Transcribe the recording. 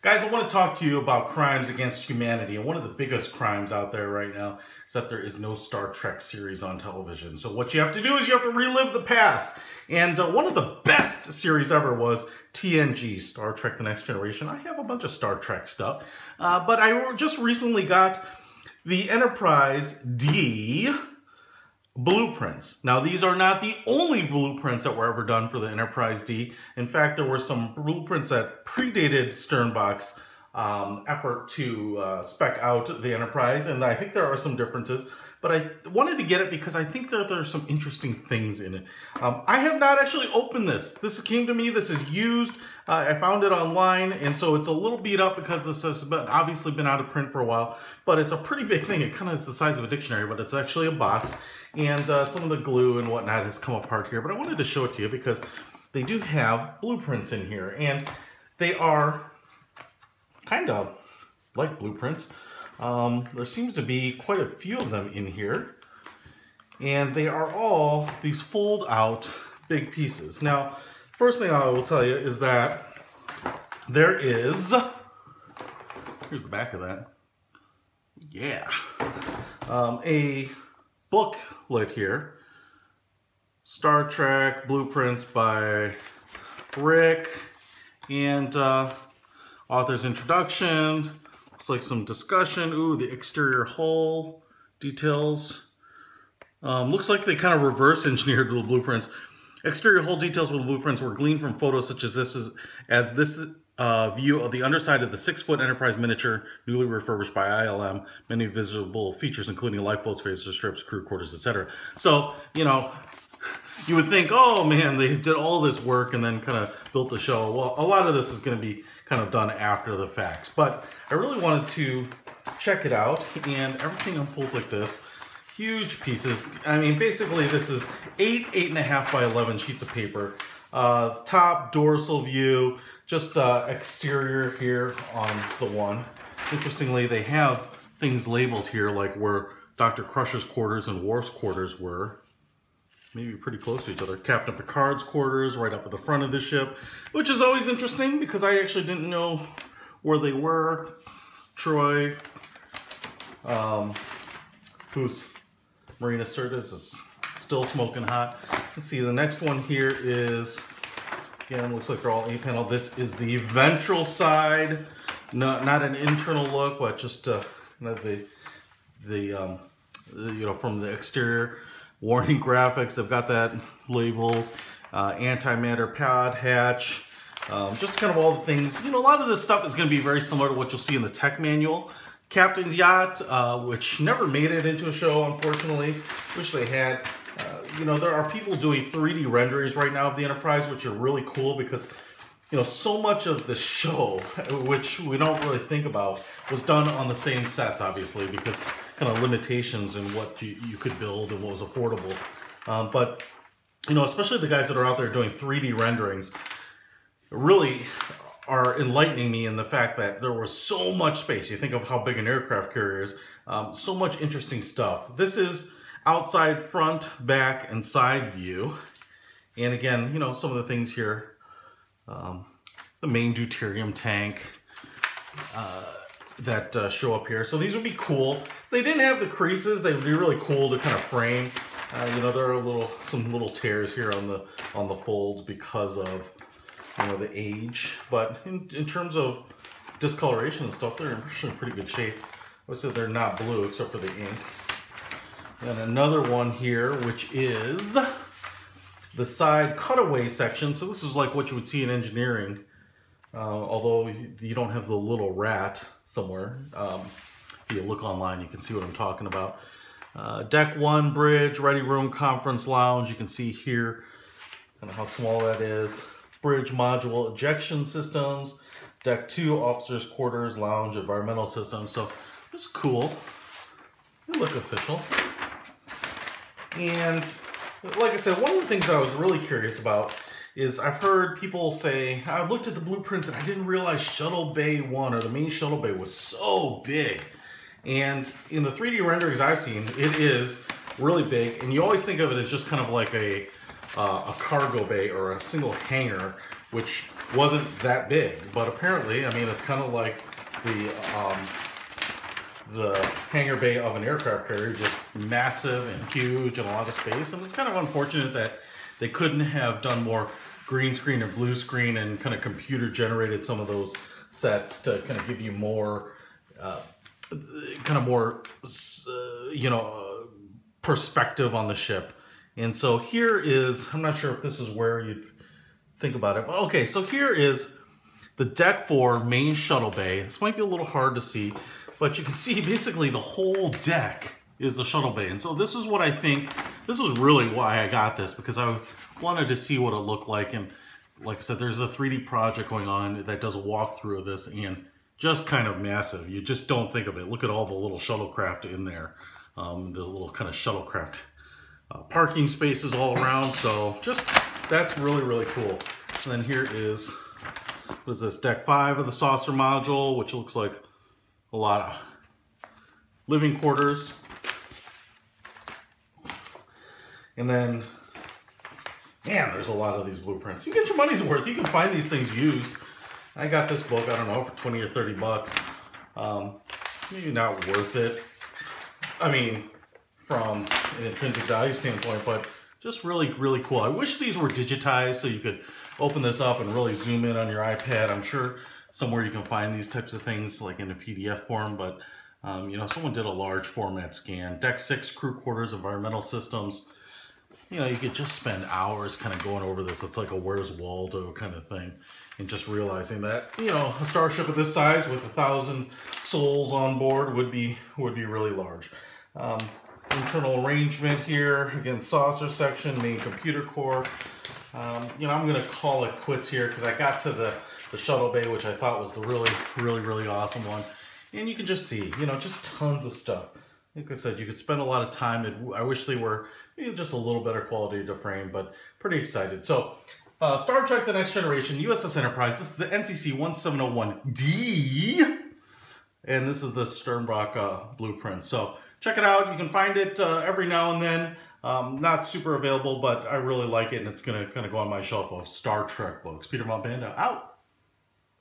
Guys, I want to talk to you about crimes against humanity, and one of the biggest crimes out there right now is that there is no Star Trek series on television. So what you have to do is you have to relive the past, and one of the best series ever was TNG, Star Trek The Next Generation. I have a bunch of Star Trek stuff, but I just recently got the Enterprise D blueprints. Now, these are not the only blueprints that were ever done for the Enterprise D. In fact, there were some blueprints that predated Sternbach's effort to spec out the Enterprise, and I think there are some differences, but I wanted to get it because I think that there's some interesting things in it. I have not actually opened this. This came to me, this is used. I found it online, and so it's a little beat up because this has obviously been out of print for a while, but it's a pretty big thing. It kind of is the size of a dictionary, but it's actually a box, and some of the glue and whatnot has come apart here, but I wanted to show it to you because they do have blueprints in here, and they are kind of like blueprints. There seems to be quite a few of them in here, and they are all these fold out big pieces. Now, first thing I will tell you is that there is, here's the back of that, yeah, a booklet here, Star Trek Blueprints by Rick, and author's introduction. Looks like some discussion. Ooh, the exterior hull details. Looks like they kind of reverse engineered the blueprints. Exterior hull details with the blueprints were gleaned from photos such as this view of the underside of the 6-foot Enterprise miniature, newly refurbished by ILM. Many visible features, including lifeboats, phaser strips, crew quarters, etc. So, you know, you would think, oh man, they did all this work and then kind of built the show. Well, a lot of this is going to be kind of done after the fact. But I really wanted to check it out, and everything unfolds like this. Huge pieces. I mean, basically this is 8.5 by 11 sheets of paper. Top dorsal view, just exterior here on the one. Interestingly, they have things labeled here like where Dr. Crusher's quarters and Worf's quarters were. Maybe pretty close to each other. Captain Picard's quarters right up at the front of the ship, which is always interesting because I actually didn't know where they were. Troy, who's Marina Sirtis is still smoking hot. Let's see, the next one here is, again, looks like they're all A-panel. This is the ventral side, not an internal look, but just you know, from the exterior. Warning graphics, I've got that label, antimatter pad hatch, just kind of all the things. You know, a lot of this stuff is going to be very similar to what you'll see in the tech manual. Captain's Yacht, which never made it into a show, unfortunately. Wish they had. You know, there are people doing 3D renderings right now of the Enterprise, which are really cool because, you know, so much of the show, which we don't really think about, was done on the same sets, obviously, because kind of limitations in what you could build and what was affordable. But, you know, especially the guys that are out there doing 3D renderings really are enlightening me in the fact that there was so much space. You think of how big an aircraft carrier is, so much interesting stuff. This is outside, front, back, and side view. And again, you know, some of the things here, the main deuterium tank that show up here. So these would be cool. If they didn't have the creases, they would be really cool to kind of frame. You know, there are some little tears here on the folds because of, you know, the age. But in terms of discoloration and stuff, they're in pretty good shape. Obviously, they're not blue except for the ink. And another one here, which is the side cutaway section. So this is like what you would see in engineering, although you don't have the little rat somewhere. If you look online, you can see what I'm talking about. Deck 1 bridge, ready room, conference lounge. You can see here kind of how small that is. Bridge module ejection systems. Deck 2 officers quarters, lounge, environmental systems. So it's cool. They look official. And like I said, one of the things I was really curious about is I've heard people say, I've looked at the blueprints and I didn't realize Shuttle Bay 1 or the main Shuttle Bay was so big. And in the 3D renderings I've seen, it is really big. And you always think of it as just kind of like a cargo bay or a single hangar. which wasn't that big, but apparently, I mean, it's kind of like the hangar bay of an aircraft carrier, just massive and huge and a lot of space. And it's kind of unfortunate that they couldn't have done more green screen or blue screen and kind of computer generated some of those sets to kind of give you more, perspective on the ship. And so here is, I'm not sure if this is where you'd think about it, but okay, so here is the deck for main shuttle bay. This might be a little hard to see, but you can see basically the whole deck is the shuttle bay. And so this is what I think, this is really why I got this, because I wanted to see what it looked like. And like I said, there's a 3D project going on that does a walkthrough of this, and just kind of massive. You just don't think of it. Look at all the little shuttlecraft in there. The little kind of shuttlecraft parking spaces all around. So just, that's really, really cool. And then here is, what is this, deck 5 of the saucer module, which looks like a lot of living quarters. And then, man, there's a lot of these blueprints. You get your money's worth. You can find these things used. I got this book, I don't know, for 20 or 30 bucks. Maybe not worth it. I mean, from an intrinsic value standpoint, but just really, really cool. I wish these were digitized so you could open this up and really zoom in on your iPad. I'm sure somewhere you can find these types of things like in a PDF form, but you know, someone did a large format scan. Deck 6, crew quarters, environmental systems. You know, you could just spend hours kind of going over this. It's like a Where's Waldo kind of thing. And just realizing that, you know, a starship of this size with 1,000 souls on board would be really large. Internal arrangement here, again, saucer section, main computer core. You know, I'm going to call it quits here because I got to the shuttle bay, which I thought was the really awesome one. And you can just see, you know, just tons of stuff. Like I said, you could spend a lot of time. I wish they were maybe just a little better quality to frame, but pretty excited. So, Star Trek The Next Generation, USS Enterprise. This is the NCC-1701-D. And this is the Sternbach blueprint. So, check it out. You can find it every now and then. Not super available, but I really like it, and it's going to kind of go on my shelf of Star Trek books. Peter Von Panda, out.